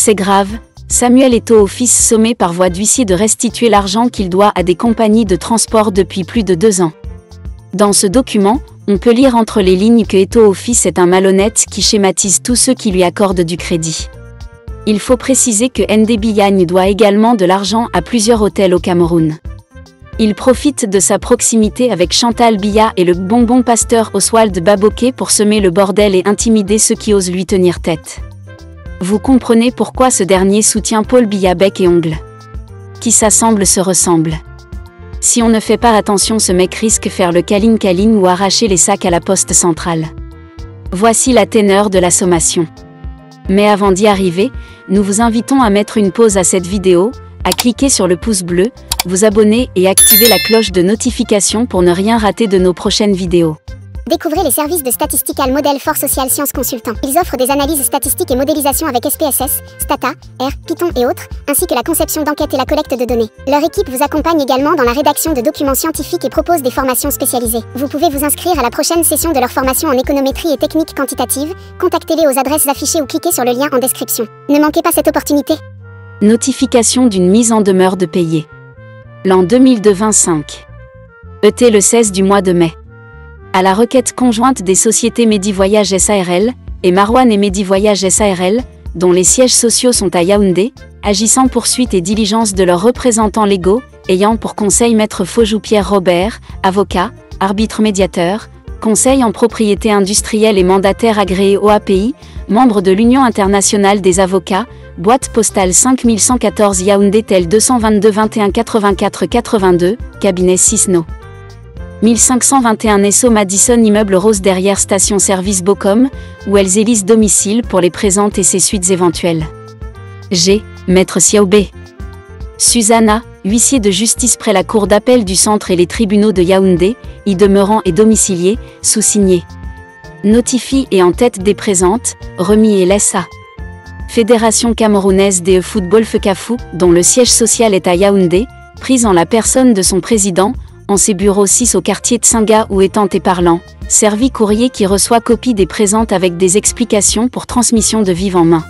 C'est grave, Samuel Eto'o fils sommé par voie d'huissier de restituer l'argent qu'il doit à des compagnies de transport depuis plus de 2 ans. Dans ce document, on peut lire entre les lignes que Eto'o fils est un malhonnête qui schématise tous ceux qui lui accordent du crédit. Il faut préciser que Ndé Biyagne doit également de l'argent à plusieurs hôtels au Cameroun. Il profite de sa proximité avec Chantal Biya et le bonbon pasteur Oswald Baboké pour semer le bordel et intimider ceux qui osent lui tenir tête. Vous comprenez pourquoi ce dernier soutient Paul Biya bec et ongles. Qui s'assemble se ressemble. Si on ne fait pas attention, ce mec risque faire le câline ou arracher les sacs à la poste centrale. Voici la teneur de la sommation. Mais avant d'y arriver, nous vous invitons à mettre une pause à cette vidéo, à cliquer sur le pouce bleu, vous abonner et activer la cloche de notification pour ne rien rater de nos prochaines vidéos. Découvrez les services de Statistical Model for Social Science Consultant. Ils offrent des analyses statistiques et modélisation avec SPSS, Stata, R, Python et autres, ainsi que la conception d'enquêtes et la collecte de données. Leur équipe vous accompagne également dans la rédaction de documents scientifiques et propose des formations spécialisées. Vous pouvez vous inscrire à la prochaine session de leur formation en économétrie et techniques quantitatives. Contactez-les aux adresses affichées ou cliquez sur le lien en description. Ne manquez pas cette opportunité. Notification d'une mise en demeure de payer. L'an 2025. ET le 16 du mois de mai. À la requête conjointe des sociétés Medivoyage SARL et Marwan et Medivoyage SARL, dont les sièges sociaux sont à Yaoundé, agissant poursuite et diligence de leurs représentants légaux, ayant pour conseil Maître Fojou Pierre Robert, avocat, arbitre médiateur, conseil en propriété industrielle et mandataire agréé OAPI, membre de l'Union internationale des avocats, boîte postale 5114 Yaoundé tel 222 21 84 82, cabinet Cisno. 1521 Esso Madison immeuble rose derrière station-service Bocom, où elles élisent domicile pour les présentes et ses suites éventuelles. G. Maître Siaoubé. Susanna, huissier de justice près la cour d'appel du centre et les tribunaux de Yaoundé, y demeurant et domicilié, sous-signé. Notifie et en tête des présentes, remis et LSA. Fédération camerounaise des football FECAFOO, dont le siège social est à Yaoundé, prise en la personne de son président, en ses bureaux 6 au quartier de Singa ou étant et parlant, servi courrier qui reçoit copie des présentes avec des explications pour transmission de vive en main.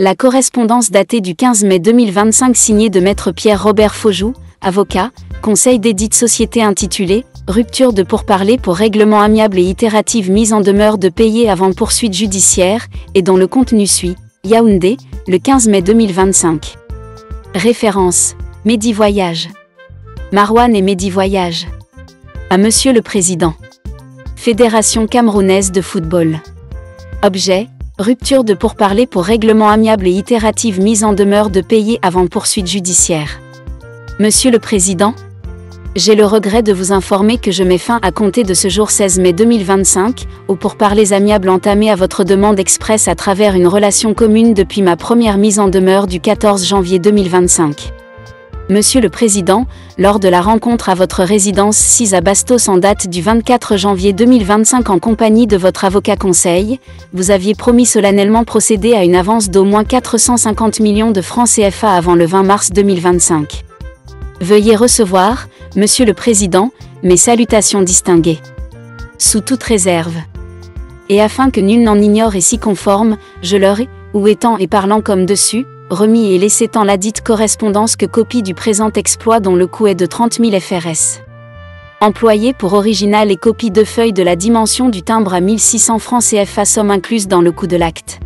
La correspondance datée du 15 mai 2025 signée de Maître Pierre Robert Fojou, avocat, conseil d'édite société intitulée « Rupture de pourparlers pour règlement amiable et itérative mise en demeure de payer avant poursuite judiciaire » et dont le contenu suit, Yaoundé, le 15 mai 2025. Référence, Medivoyage. Marwan et Medivoyage. À Monsieur le Président. Fédération camerounaise de football. Objet, rupture de pourparlers pour règlement amiable et itérative mise en demeure de payer avant poursuite judiciaire. Monsieur le Président, j'ai le regret de vous informer que je mets fin à compter de ce jour 16 mai 2025, aux pourparlers amiables entamés à votre demande expresse à travers une relation commune depuis ma première mise en demeure du 14 janvier 2025. Monsieur le Président, lors de la rencontre à votre résidence 6 à Bastos en date du 24 janvier 2025 en compagnie de votre avocat conseil, vous aviez promis solennellement procéder à une avance d'au moins 450 millions de francs CFA avant le 20 mars 2025. Veuillez recevoir, Monsieur le Président, mes salutations distinguées. Sous toute réserve. Et afin que nul n'en ignore et s'y conforme, je leur ai, ou étant et parlant comme dessus, remis et laissé tant la dite correspondance que copie du présent exploit dont le coût est de 30 000 FRS. Employé pour original et copie de feuilles de la dimension du timbre à 1600 francs CFA somme incluse dans le coût de l'acte.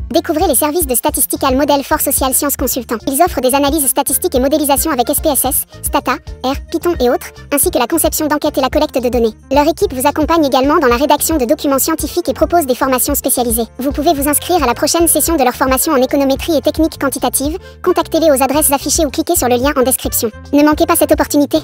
Découvrez les services de Statistical Model for Social Science Consultant. Ils offrent des analyses statistiques et modélisation avec SPSS, Stata, R, Python et autres, ainsi que la conception d'enquêtes et la collecte de données. Leur équipe vous accompagne également dans la rédaction de documents scientifiques et propose des formations spécialisées. Vous pouvez vous inscrire à la prochaine session de leur formation en économétrie et techniques quantitatives. Contactez-les aux adresses affichées ou cliquez sur le lien en description. Ne manquez pas cette opportunité.